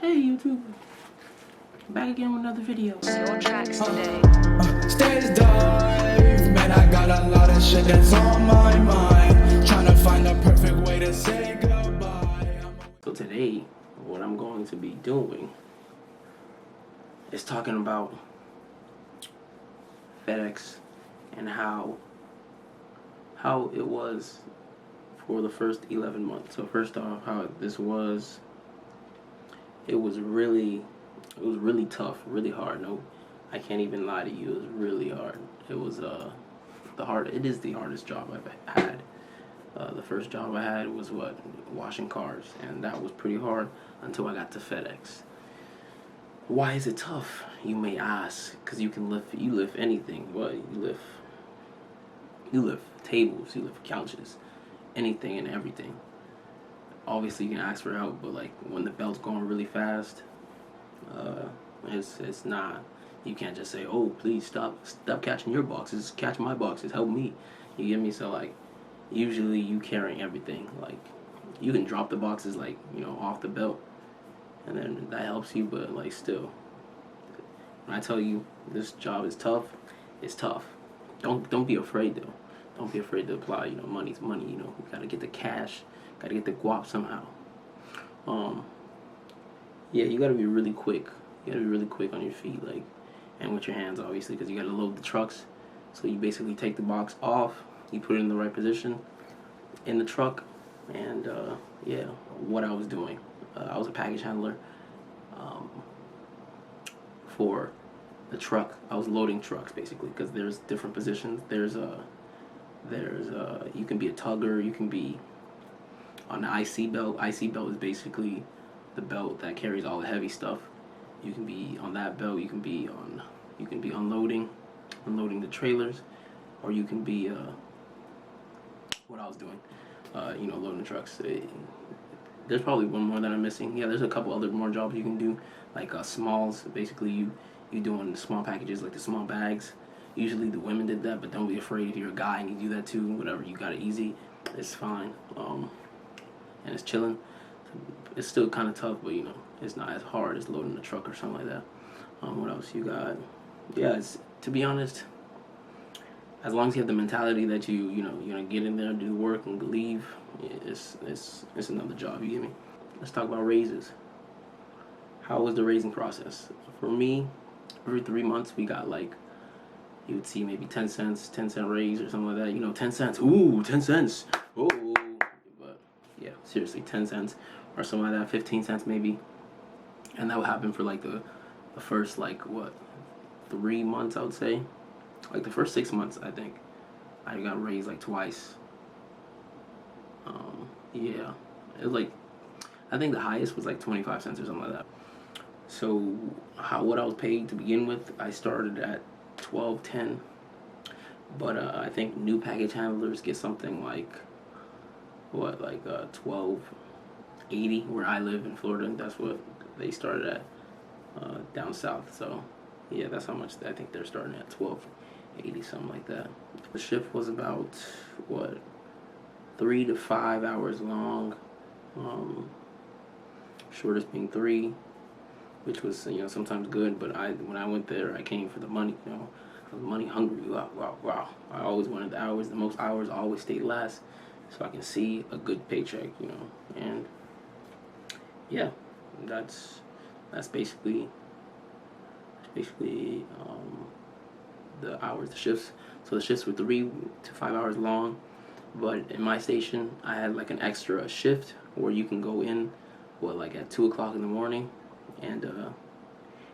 Hey YouTube, back again with another video. Your tracks today. Stage dive, man, I got a lot of shit that's on my mind. Trying to find the perfect way to say goodbye. So today, what I'm going to be doing is talking about FedEx and how it was for the first 11 months. So first off, how this was, it was really tough, really hard. No, I can't even lie to you. It was really hard. It was it is the hardest job I've had. The first job I had was washing cars, and that was pretty hard until I got to FedEx. Why is it tough, you may ask? Because you lift anything. What you lift tables, you lift couches, anything and everything. Obviously you can ask for help, but like when the belt's going really fast, it's not. You can't just say, "Oh, please stop catching your boxes, catch my boxes, help me." You get me? So like, usually you carrying everything. Like, you can drop the boxes like off the belt, and then that helps you. But like still, when I tell you this job is tough, it's tough. Don't be afraid though. Don't be afraid to apply. Money's money. You gotta get the cash. Gotta get the guap somehow. Yeah, you gotta be really quick. You gotta be really quick on your feet, like, and with your hands, obviously, because you gotta load the trucks. So you basically take the box off, you put it in the right position in the truck, and yeah, what I was doing, I was a package handler for the truck. I was loading trucks basically, because there's different positions. There's you can be a tugger, you can be on the IC belt. IC belt is basically the belt that carries all the heavy stuff. You can be on that belt. You can be unloading the trailers, or you can be what I was doing, loading the trucks. There's probably one more that I'm missing. Yeah, there's a couple other more jobs you can do, like smalls. Basically, you doing the small packages, like the small bags. Usually the women did that, but don't be afraid if you're a guy and you do that too. Whatever, you got it easy. It's fine. And it's chilling. It's still kind of tough, but it's not as hard as loading a truck or something like that. What else you got? Yeah, to be honest, as long as you have the mentality that you're gonna get in there, do work, and leave, it's another job. You get me? Let's talk about raises. How was the raising process? For me, every 3 months we got like, you would see maybe 10 cents, 10-cent raise or something like that. 10 cents. Ooh, 10 cents. Oh. Yeah, seriously, 10 cents or something like that, 15 cents maybe. And that would happen for like the first 3 months, I would say. Like the first 6 months, I think I got raised like twice. Yeah, it was like, I think the highest was like 25 cents or something like that. So what I was paid to begin with, I started at $12.10, but I think new package handlers get something like $12.80 where I live in Florida, and that's what they started at down south. So yeah, that's how much I think they're starting at, $12.80, something like that. The shift was about 3 to 5 hours long, shortest being 3, which was sometimes good. But when I went there, I came for the money. I was money hungry. Wow. I always wanted the hours. The most hours always stayed last, so I can see a good paycheck, and yeah, that's basically the hours, the shifts. So the shifts were 3 to 5 hours long, but in my station, I had like an extra shift where you can go in, at 2 o'clock in the morning, and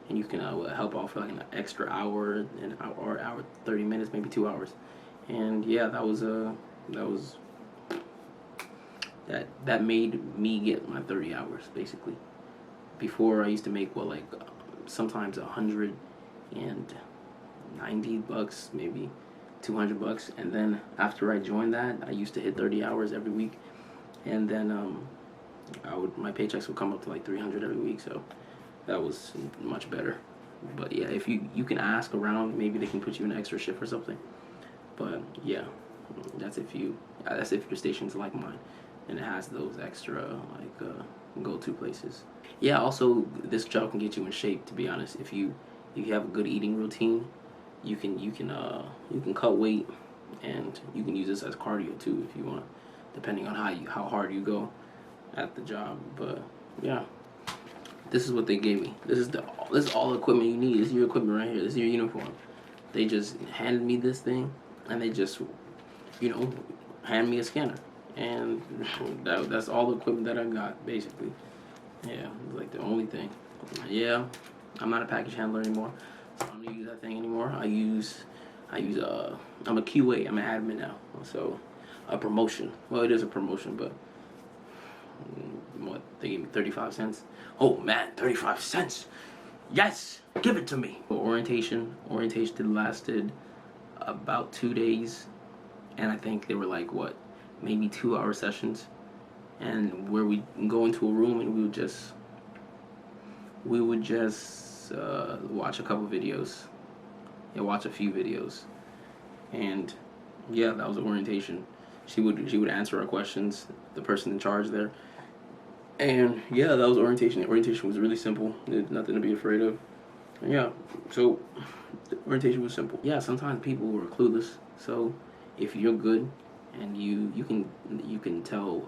you can help out for like an extra hour, or hour 30 minutes, maybe 2 hours, and yeah, that made me get my 30 hours basically. Before I used to make sometimes $190, maybe $200, and then after I joined that, I used to hit 30 hours every week, and then my paychecks would come up to like 300 every week, so that was much better. But yeah, if you can ask around, maybe they can put you in an extra shift or something. But yeah, that's if your station's like mine. and it has those extra like go-to places. Yeah, also this job can get you in shape. To be honest, if you have a good eating routine, you can cut weight, and you can use this as cardio too if you want, depending on how hard you go at the job. But yeah, this is what they gave me. This is all the equipment you need. This is your equipment right here. This is your uniform. They just handed me this thing, and they just hand me a scanner, and that's all the equipment that I got basically. Yeah, like the only thing. Yeah, I'm not a package handler anymore. So I don't use that thing anymore. I'm a QA. I'm an admin now. So a promotion. Well, it is a promotion, but what, they gave me 35 cents. Oh man, 35 cents. Yes, give it to me. Orientation lasted about 2 days, and I think they were like maybe 2-hour sessions, and where we go into a room and we would just watch a couple videos. Yeah, watch a few videos, and yeah, that was orientation. She would answer our questions, the person in charge there, and yeah, that was orientation. Orientation was really simple. There's nothing to be afraid of. And yeah, so the orientation was simple. Yeah, sometimes people were clueless, so if you're good and you can tell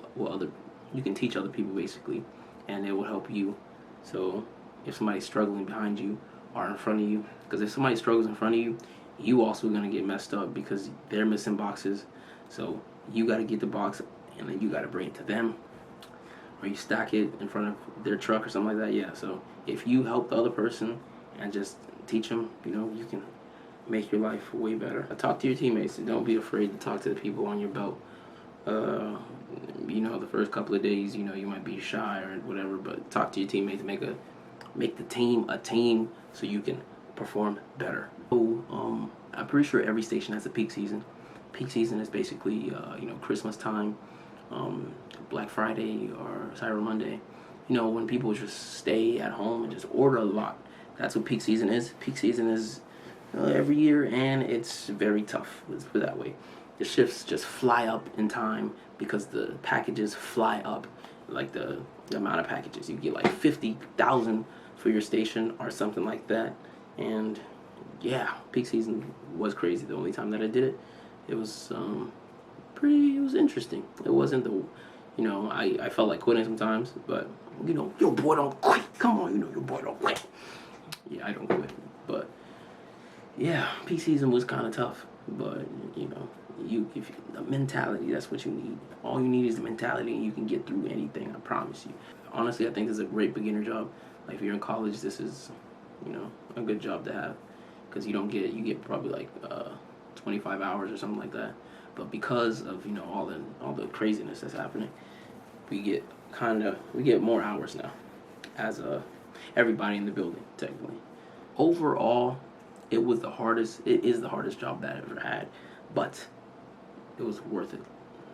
you can teach other people basically, and it will help you. So if somebody's struggling behind you or in front of you, because if somebody struggles in front of you, you also gonna get messed up because they're missing boxes. So you got to get the box, and then you got to bring it to them, or you stack it in front of their truck or something like that. Yeah, so if you help the other person and just teach them, you can make your life way better. Talk to your teammates, and don't be afraid to talk to the people on your belt. The first couple of days, you might be shy or whatever, but talk to your teammates, make the team a team so you can perform better. So I'm pretty sure every station has a peak season. Peak season is basically Christmas time, Black Friday or Cyber Monday. When people just stay at home and just order a lot. That's what peak season is. Peak season is every year, and it's very tough. Let's put it that way. The shifts just fly up in time because the packages fly up, like the amount of packages. You get like 50,000 for your station or something like that. And yeah, peak season was crazy. The only time that I did it, it was it was interesting. It wasn't I felt like quitting sometimes, but your boy don't quit. Come on, your boy don't quit. Yeah, I don't quit. But yeah, peak season was kind of tough, but if the mentality, that's what you need. All you need is the mentality, and you can get through anything. I promise you. Honestly, I think this is a great beginner job. Like if you're in college, this is a good job to have, because you get probably like 25 hours or something like that. But because of all the craziness that's happening, we get more hours now as everybody in the building technically. Overall, it is the hardest job that I've ever had, but it was worth it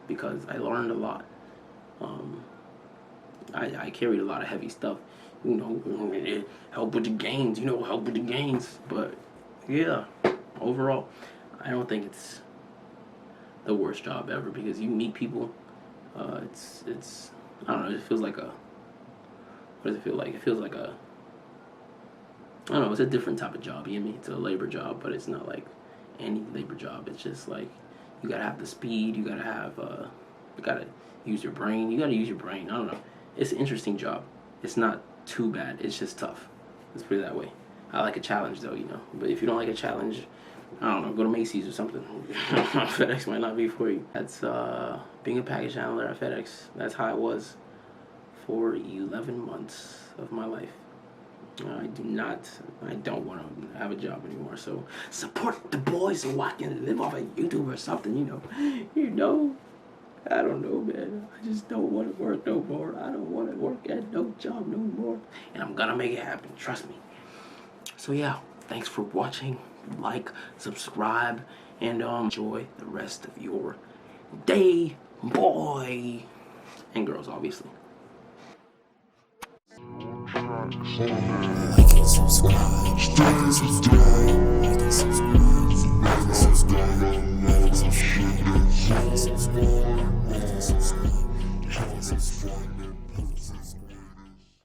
because I learned a lot. I carried a lot of heavy stuff, help with the gains, but yeah, overall, I don't think it's the worst job ever, because you meet people. It's I don't know. It feels like what does it feel like? It feels like I don't know. It's a different type of job. You know what I mean? It's a labor job, but it's not like any labor job. It's just like you gotta have the speed. You gotta use your brain. I don't know. It's an interesting job. It's not too bad. It's just tough. Let's put it that way. I like a challenge though, But if you don't like a challenge, I don't know, go to Macy's or something. FedEx might not be for you. That's being a package handler at FedEx. That's how I was for 11 months of my life. I don't want to have a job anymore. So support the boys so I can live off of YouTube or something, I don't know, man. I just don't want to work no more. I don't want to work at no job no more. And I'm gonna make it happen, trust me. So yeah, thanks for watching. Like, subscribe, and enjoy the rest of your day, boy and girls, obviously. Like and subscribe. Like and subscribe. Like and subscribe. Like and subscribe. Like and subscribe. Like and subscribe. Like and subscribe. Just one